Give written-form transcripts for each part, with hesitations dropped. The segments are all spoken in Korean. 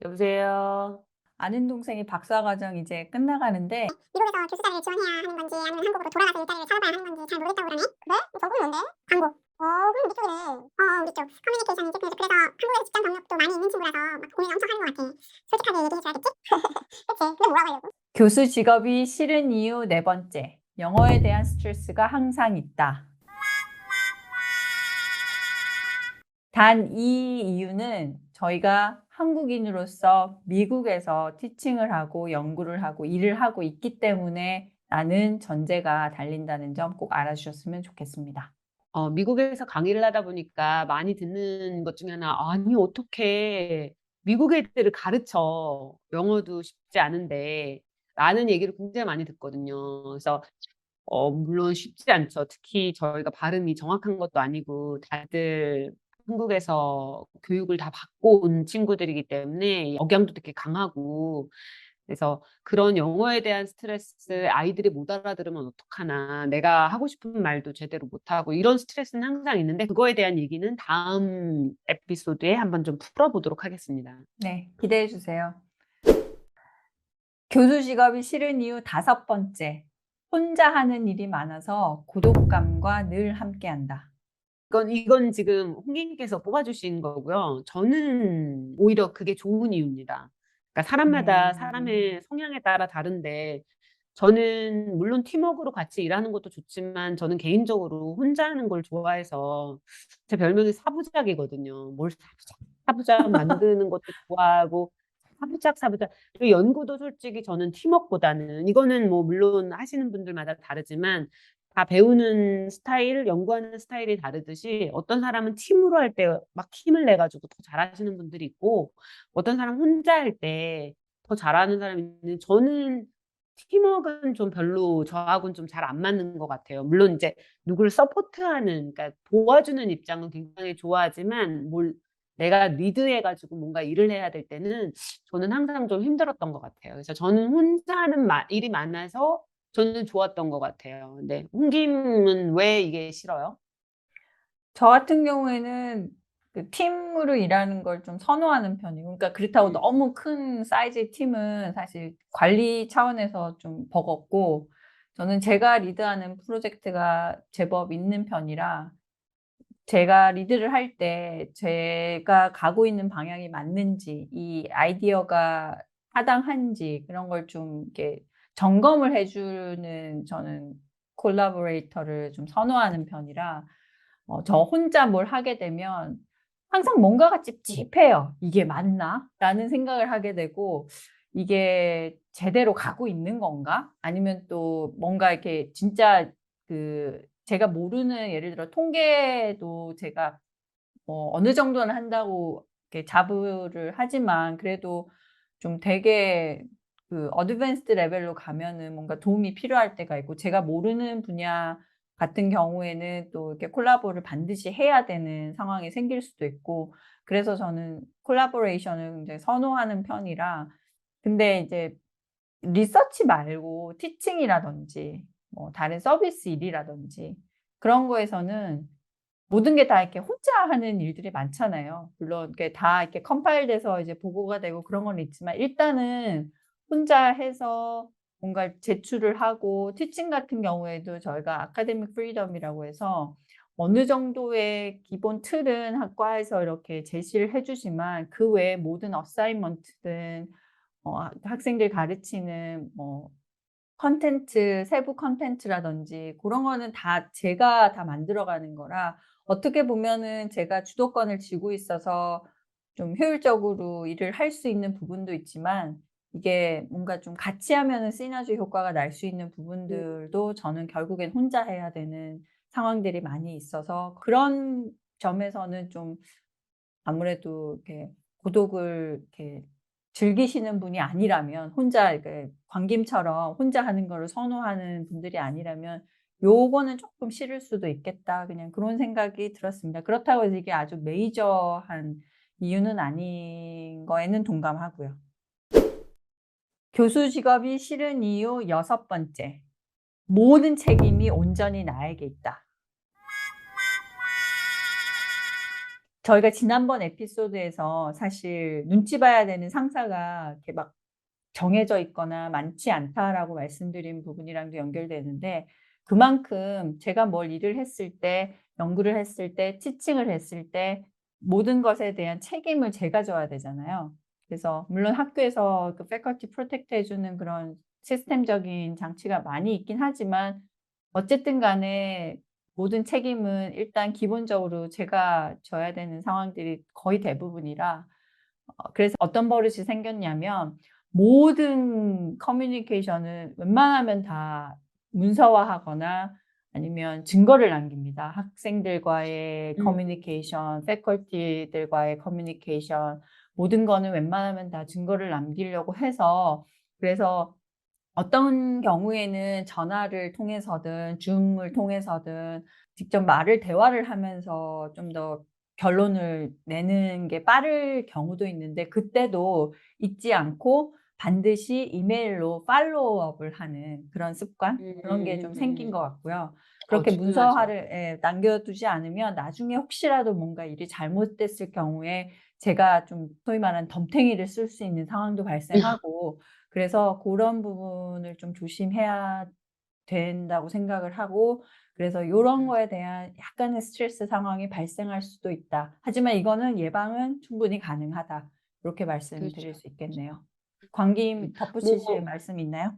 여보세요? 아는 동생이 박사과정 이제 끝나가는데 미국에서 교수 자리를 지원해야 하는 건지 아니면 한국으로 돌아가서 일자리를 찾아봐야 하는 건지 잘 모르겠다고 그러네? 그래? 저건 뭔데? 광고. 그럼 우리 쪽이네. 우리 쪽. 커뮤니케이션 이쪽. 그래서 한국에서 직장 경력도 많이 있는 친구라서 막 고민을 엄청 하는 것 같아. 솔직하게 얘기해줘야겠지? 그치? 근데 뭐라고 하려고? 교수 직업이 싫은 이유 네 번째, 영어에 대한 스트레스가 항상 있다. 단 이 이유는 저희가 한국인으로서 미국에서 티칭을 하고 연구를 하고 일을 하고 있기 때문에 라는 전제가 달린다는 점 꼭 알아주셨으면 좋겠습니다. 미국에서 강의를 하다 보니까 많이 듣는 것 중에 하나, 아니, 어떻게 미국 애들을 가르쳐. 영어도 쉽지 않은데. 라는 얘기를 굉장히 많이 듣거든요. 그래서, 물론 쉽지 않죠. 특히 저희가 발음이 정확한 것도 아니고, 다들 한국에서 교육을 다 받고 온 친구들이기 때문에 억양도 되게 강하고, 그래서 그런 영어에 대한 스트레스, 아이들이 못 알아들으면 어떡하나, 내가 하고 싶은 말도 제대로 못하고, 이런 스트레스는 항상 있는데, 그거에 대한 얘기는 다음 에피소드에 한번 좀 풀어보도록 하겠습니다. 네, 기대해 주세요. 교수 직업이 싫은 이유 다섯 번째, 혼자 하는 일이 많아서 고독감과 늘 함께한다. 이건 지금 홍님께서 뽑아주신 거고요. 저는 오히려 그게 좋은 이유입니다. 그러니까 사람마다 사람의 성향에 따라 다른데, 저는 물론 팀워크로 같이 일하는 것도 좋지만 저는 개인적으로 혼자 하는 걸 좋아해서 제 별명이 사부작이거든요. 뭘 사부작 만드는 것도 좋아하고 사부작 그리고 연구도 솔직히 저는 팀워크보다는 이거는 뭐 물론 하시는 분들마다 다르지만 다 배우는 스타일, 연구하는 스타일이 다르듯이 어떤 사람은 팀으로 할 때 막 힘을 내 가지고 더 잘하시는 분들이 있고 어떤 사람은 혼자 할 때 더 잘하는 사람이 있는데 저는 팀워크는 좀 별로 저하고는 좀 잘 안 맞는 것 같아요. 물론 이제 누구를 서포트하는 그러니까 도와주는 입장은 굉장히 좋아하지만 내가 리드해 가지고 뭔가 일을 해야 될 때는 저는 항상 좀 힘들었던 것 같아요. 그래서 저는 혼자 하는 일이 많아서 저는 좋았던 것 같아요. 네. 홍김은 왜 이게 싫어요? 저 같은 경우에는 그 팀으로 일하는 걸 좀 선호하는 편이에요. 그러니까 그렇다고 너무 큰 사이즈의 팀은 사실 관리 차원에서 좀 버겁고, 저는 제가 리드하는 프로젝트가 제법 있는 편이라 제가 리드를 할 때 제가 가고 있는 방향이 맞는지, 이 아이디어가 타당한지 그런 걸 좀 이렇게 점검을 해 주는, 저는 콜라보레이터를 좀 선호하는 편이라 저 혼자 뭘 하게 되면 항상 뭔가가 찝찝해요. '이게 맞나?' 라는 생각을 하게 되고, '이게 제대로 가고 있는 건가?' 아니면 또 뭔가 이렇게 진짜 제가 모르는, 예를 들어 통계도 제가 어느 정도는 한다고 이렇게 자부를 하지만 그래도 좀 되게 어드밴스드 레벨로 가면은 뭔가 도움이 필요할 때가 있고, 제가 모르는 분야 같은 경우에는 또 이렇게 콜라보를 반드시 해야 되는 상황이 생길 수도 있고, 그래서 저는 콜라보레이션을 굉장히 선호하는 편이라. 근데 이제 리서치 말고 티칭이라든지 뭐 다른 서비스 일이라든지 그런 거에서는 모든 게 다 이렇게 혼자 하는 일들이 많잖아요. 물론 이게 다 이렇게 컴파일돼서 이제 보고가 되고 그런 건 있지만, 일단은 혼자 해서 뭔가 제출을 하고, 티칭 같은 경우에도 저희가 아카데믹 프리덤이라고 해서 어느 정도의 기본 틀은 학과에서 이렇게 제시를 해 주지만 그 외에 모든 어사이먼트든 학생들 가르치는 뭐 컨텐츠, 세부 컨텐츠라든지 그런 거는 다 제가 다 만들어 가는 거라, 어떻게 보면은 제가 주도권을 쥐고 있어서 좀 효율적으로 일을 할 수 있는 부분도 있지만, 이게 뭔가 좀 같이 하면은 시너지 효과가 날 수 있는 부분들도 저는 결국엔 혼자 해야 되는 상황들이 많이 있어서, 그런 점에서는 좀 아무래도 이렇게 고독을 이렇게 즐기시는 분이 아니라면, 혼자 이렇게 광김처럼 혼자 하는 거를 선호하는 분들이 아니라면 요거는 쪼끔 싫을 수도 있겠다, 그냥 그런 생각이 들었습니다. 그렇다고 해서 이게 아주 메이저한 이유는 아닌 거에는 동감하고요. 교수 직업이 싫은 이유 여섯 번째, 모든 책임이 온전히 나에게 있다. 저희가 지난번 에피소드에서 사실 눈치 봐야 되는 상사가 이렇게 막 정해져 있거나 많지 않다라고 말씀드린 부분이랑도 연결되는데, 그만큼 제가 뭘 일을 했을 때, 연구를 했을 때, 티칭을 했을 때 모든 것에 대한 책임을 제가 져야 되잖아요. 그래서 물론 학교에서 그 패컬티 프로텍트 해주는 그런 시스템적인 장치가 많이 있긴 하지만, 어쨌든 간에 모든 책임은 일단 기본적으로 제가 져야 되는 상황들이 거의 대부분이라, 그래서 어떤 버릇이 생겼냐면, 모든 커뮤니케이션을 웬만하면 다 문서화하거나 아니면 증거를 남깁니다. 학생들과의 커뮤니케이션, 패컬티들과의 커뮤니케이션, 모든 거는 웬만하면 다 증거를 남기려고 해서, 그래서 어떤 경우에는 전화를 통해서든 줌을 통해서든 직접 대화를 하면서 좀 더 결론을 내는 게 빠를 경우도 있는데, 그때도 잊지 않고 반드시 이메일로 팔로우업을 하는 그런 습관, 그런 게 좀 생긴 것 같고요. 그렇게 중요하죠. 문서화를 남겨두지 않으면 나중에 혹시라도 뭔가 일이 잘못됐을 경우에 제가 좀 소위 말하는 덤탱이를 쓸 수 있는 상황도 발생하고, 그래서 그런 부분을 좀 조심해야 된다고 생각을 하고, 그래서 요런 거에 대한 약간의 스트레스 상황이 발생할 수도 있다. 하지만 이거는 예방은 충분히 가능하다. 이렇게 말씀드릴 그렇죠. 수 있겠네요. 광기님 덧붙이실 뭐 말씀 있나요?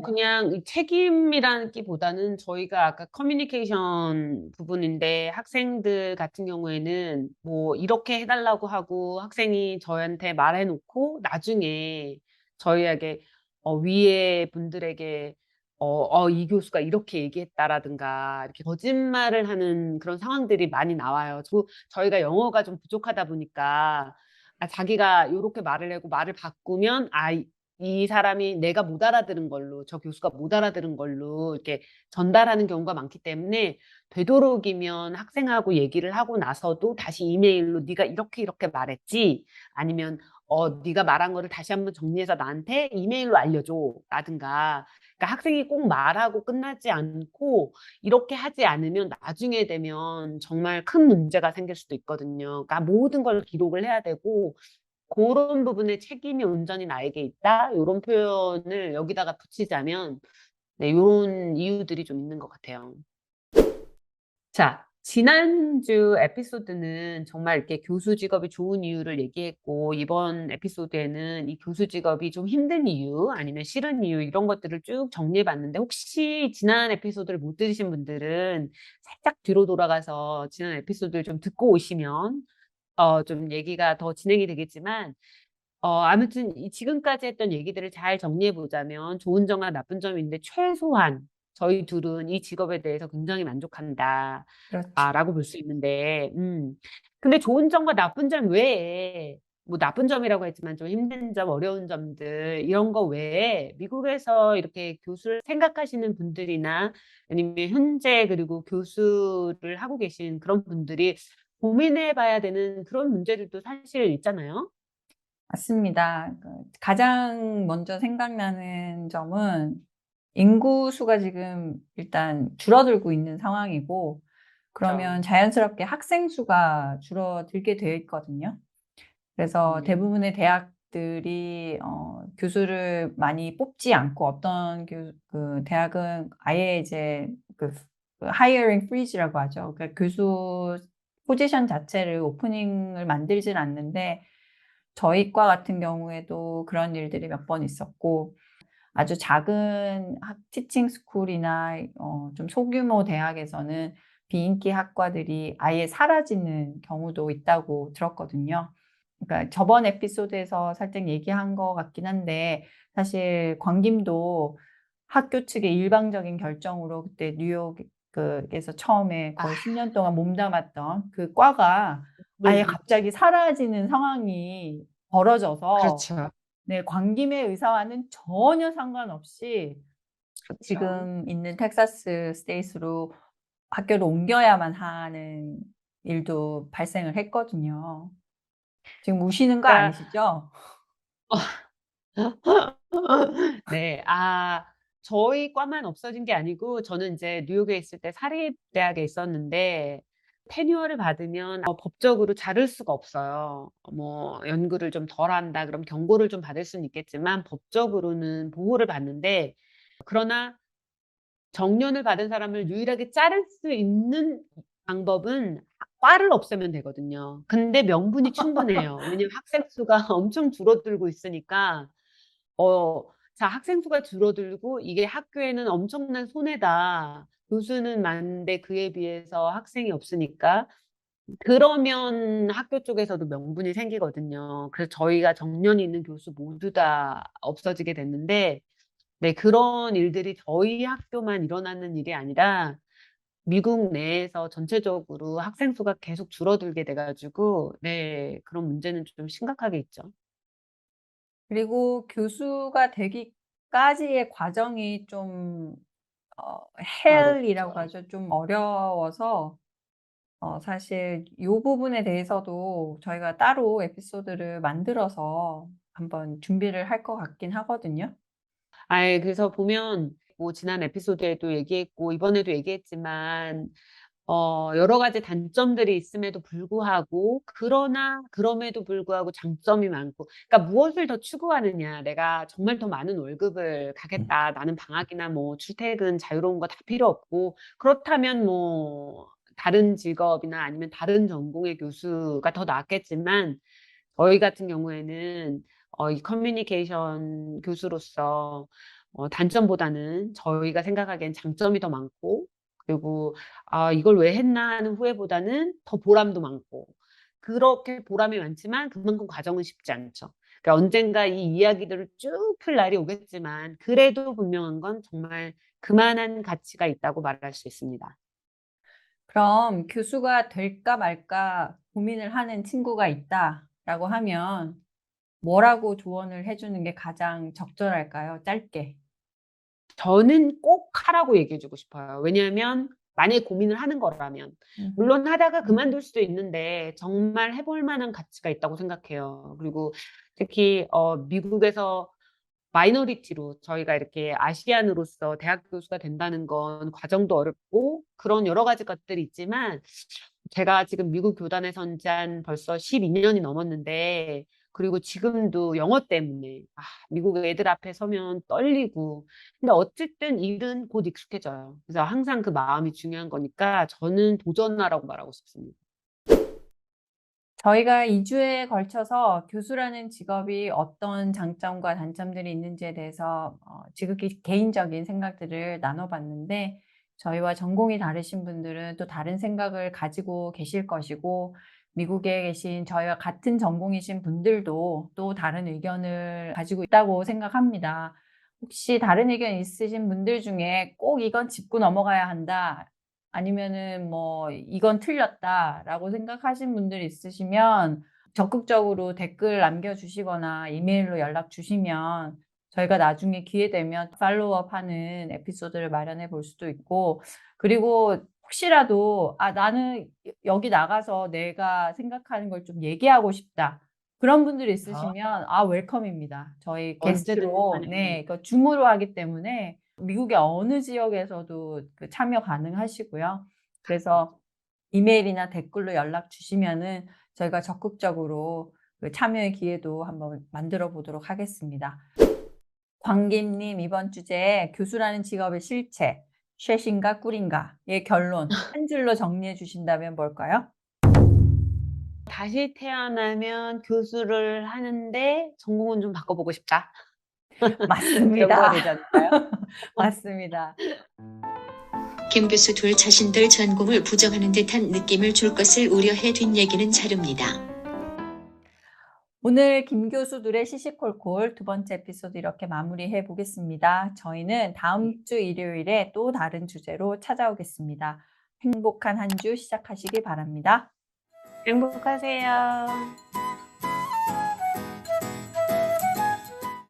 그냥 이 책임이라기보다는 저희가 아까 커뮤니케이션 부분인데 학생들 같은 경우에는 뭐 이렇게 해달라고 하고 학생이 저희한테 말해놓고 나중에 저희에게 위에 분들에게 이 교수가 이렇게 얘기했다라든가 이렇게 거짓말을 하는 그런 상황들이 많이 나와요. 저희가 영어가 좀 부족하다 보니까 자기가 이렇게 말을 하고 말을 바꾸면 이 사람이 내가 못 알아들은 걸로, 저 교수가 못 알아들은 걸로 이렇게 전달하는 경우가 많기 때문에 되도록이면 학생하고 얘기를 하고 나서도 다시 이메일로 네가 이렇게 이렇게 말했지, 아니면 네가 말한 거를 다시 한번 정리해서 나한테 이메일로 알려줘 라든가. 그러니까 학생이 꼭 말하고 끝나지 않고 이렇게 하지 않으면 나중에 되면 정말 큰 문제가 생길 수도 있거든요. 그러니까 모든 걸 기록을 해야 되고, 그런 부분에 책임이 온전히 나에게 있다, 이런 표현을 여기다가 붙이자면 네, 이런 이유들이 좀 있는 것 같아요. 자, 지난주 에피소드는 정말 이렇게 교수 직업이 좋은 이유를 얘기했고, 이번 에피소드에는 이 교수 직업이 좀 힘든 이유 아니면 싫은 이유, 이런 것들을 쭉 정리해 봤는데, 혹시 지난 에피소드를 못 들으신 분들은 살짝 뒤로 돌아가서 지난 에피소드를 좀 듣고 오시면 좀 얘기가 더 진행이 되겠지만, 아무튼 지금까지 했던 얘기들을 잘 정리해 보자면 좋은 점과 나쁜 점인데, 최소한 저희 둘은 이 직업에 대해서 굉장히 만족한다. 그렇죠. 라고 볼 수 있는데, 근데 좋은 점과 나쁜 점 외에, 뭐 나쁜 점이라고 했지만 좀 힘든 점, 어려운 점들, 이런 거 외에 미국에서 이렇게 교수를 생각하시는 분들이나 아니면 현재 그리고 교수를 하고 계신 그런 분들이 고민해 봐야 되는 그런 문제들도 사실 있잖아요. 맞습니다. 가장 먼저 생각나는 점은 인구수가 지금 일단 줄어들고 있는 상황이고, 그러면 자연스럽게 학생 수가 줄어들게 되어 있거든요. 그래서 대부분의 대학들이 교수를 많이 뽑지 않고, 어떤 그 대학은 아예 이제 그 hiring freeze라고 하죠. 그러니까 교수 포지션 자체를 오프닝을 만들진 않는데, 저희 과 같은 경우에도 그런 일들이 몇 번 있었고, 아주 작은 티칭 스쿨이나 좀 소규모 대학에서는 비인기 학과들이 아예 사라지는 경우도 있다고 들었거든요. 그러니까 저번 에피소드에서 살짝 얘기한 것 같긴 한데, 사실 광김도 학교 측의 일방적인 결정으로 그때 뉴욕에서 처음에 거의 10년 동안 몸담았던 그 과가 아예 갑자기 사라지는 상황이 벌어져서, 그렇죠. 네, 광김의 의사와는 전혀 상관없이 그렇죠. 지금 있는 텍사스 스테이트로 학교를 옮겨야만 하는 일도 발생을 했거든요. 지금 우시는 거 그러니까 아니시죠? 네, 저희 과만 없어진 게 아니고 저는 이제 뉴욕에 있을 때 사립대학에 있었는데 테뉴어를 받으면 법적으로 자를 수가 없어요. 뭐 연구를 좀 덜 한다 그럼 경고를 좀 받을 수는 있겠지만 법적으로는 보호를 받는데, 그러나 정년을 받은 사람을 유일하게 자를 수 있는 방법은 과를 없애면 되거든요. 근데 명분이 충분해요. 왜냐면 학생 수가 엄청 줄어들고 있으니까. 자, 학생 수가 줄어들고 이게 학교에는 엄청난 손해다. 교수는 많은데 그에 비해서 학생이 없으니까. 그러면 학교 쪽에서도 명분이 생기거든요. 그래서 저희가 정년이 있는 교수 모두 다 없어지게 됐는데, 네, 그런 일들이 저희 학교만 일어나는 일이 아니라 미국 내에서 전체적으로 학생 수가 계속 줄어들게 돼가지고, 네, 그런 문제는 좀 심각하게 있죠. 그리고 교수가 되기까지의 과정이 좀 헬이라고 어렵죠. 하죠. 좀 어려워서 사실 이 부분에 대해서도 저희가 따로 에피소드를 만들어서 한번 준비를 할 것 같긴 하거든요. 그래서 보면, 뭐, 지난 에피소드에도 얘기했고, 이번에도 얘기했지만, 여러 가지 단점들이 있음에도 불구하고, 그럼에도 불구하고 장점이 많고, 그러니까 무엇을 더 추구하느냐, 내가 정말 더 많은 월급을 가겠다, 나는 방학이나 뭐 출퇴근 자유로운 거 다 필요 없고, 그렇다면 뭐, 다른 직업이나 아니면 다른 전공의 교수가 더 낫겠지만, 저희 같은 경우에는 이 커뮤니케이션 교수로서 단점보다는 저희가 생각하기엔 장점이 더 많고, 그리고 이걸 왜 했나 하는 후회보다는 더 보람도 많고, 그렇게 보람이 많지만 그만큼 과정은 쉽지 않죠. 그러니까 언젠가 이 이야기들을 쭉 풀 날이 오겠지만, 그래도 분명한 건 정말 그만한 가치가 있다고 말할 수 있습니다. 그럼 교수가 될까 말까 고민을 하는 친구가 있다라고 하면 뭐라고 조언을 해주는 게 가장 적절할까요? 짧게. 저는 꼭 하라고 얘기해주고 싶어요. 왜냐하면 만약에 고민을 하는 거라면, 물론 하다가 그만둘 수도 있는데 정말 해볼 만한 가치가 있다고 생각해요. 그리고 특히 미국에서 마이너리티로 저희가 이렇게 아시안으로서 대학 교수가 된다는 건 과정도 어렵고 그런 여러 가지 것들이 있지만, 제가 지금 미국 교단에 선 지 한 벌써 12년이 넘었는데, 그리고 지금도 영어 때문에 미국 애들 앞에 서면 떨리고, 근데 어쨌든 일은 곧 익숙해져요. 그래서 항상 그 마음이 중요한 거니까 저는 도전하라고 말하고 싶습니다. 저희가 2주에 걸쳐서 교수라는 직업이 어떤 장점과 단점들이 있는지에 대해서 지극히 개인적인 생각들을 나눠봤는데, 저희와 전공이 다르신 분들은 또 다른 생각을 가지고 계실 것이고, 미국에 계신 저희와 같은 전공이신 분들도 또 다른 의견을 가지고 있다고 생각합니다. 혹시 다른 의견 있으신 분들 중에 꼭 이건 짚고 넘어가야 한다, 아니면은 뭐 이건 틀렸다라고 생각하신 분들 있으시면 적극적으로 댓글 남겨주시거나 이메일로 연락 주시면 저희가 나중에 기회 되면 팔로우업 하는 에피소드를 마련해 볼 수도 있고, 그리고 혹시라도 나는 여기 나가서 내가 생각하는 걸 좀 얘기하고 싶다, 그런 분들이 있으시면 웰컴입니다. 저희 언제든 게스트로 환영합니다. 줌으로 하기 때문에 미국의 어느 지역에서도 그 참여 가능하시고요. 그래서 이메일이나 댓글로 연락 주시면은 저희가 적극적으로 그 참여의 기회도 한번 만들어 보도록 하겠습니다. 광김님, 이번 주제에 교수라는 직업의 실체, 쉐신가 꿀인가의 결론 한 줄로 정리해 주신다면 뭘까요? 다시 태어나면 교수를 하는데 전공은 좀 바꿔보고 싶다. 맞습니다. 결과가 되지 않을까요? 맞습니다. 김 교수 둘 자신들 전공을 부정하는 듯한 느낌을 줄 것을 우려해 뒷얘기는 자릅니다. 오늘 김 교수들의 시시콜콜 두 번째 에피소드 이렇게 마무리해 보겠습니다. 저희는 다음 주 일요일에 또 다른 주제로 찾아오겠습니다. 행복한 한 주 시작하시기 바랍니다. 행복하세요.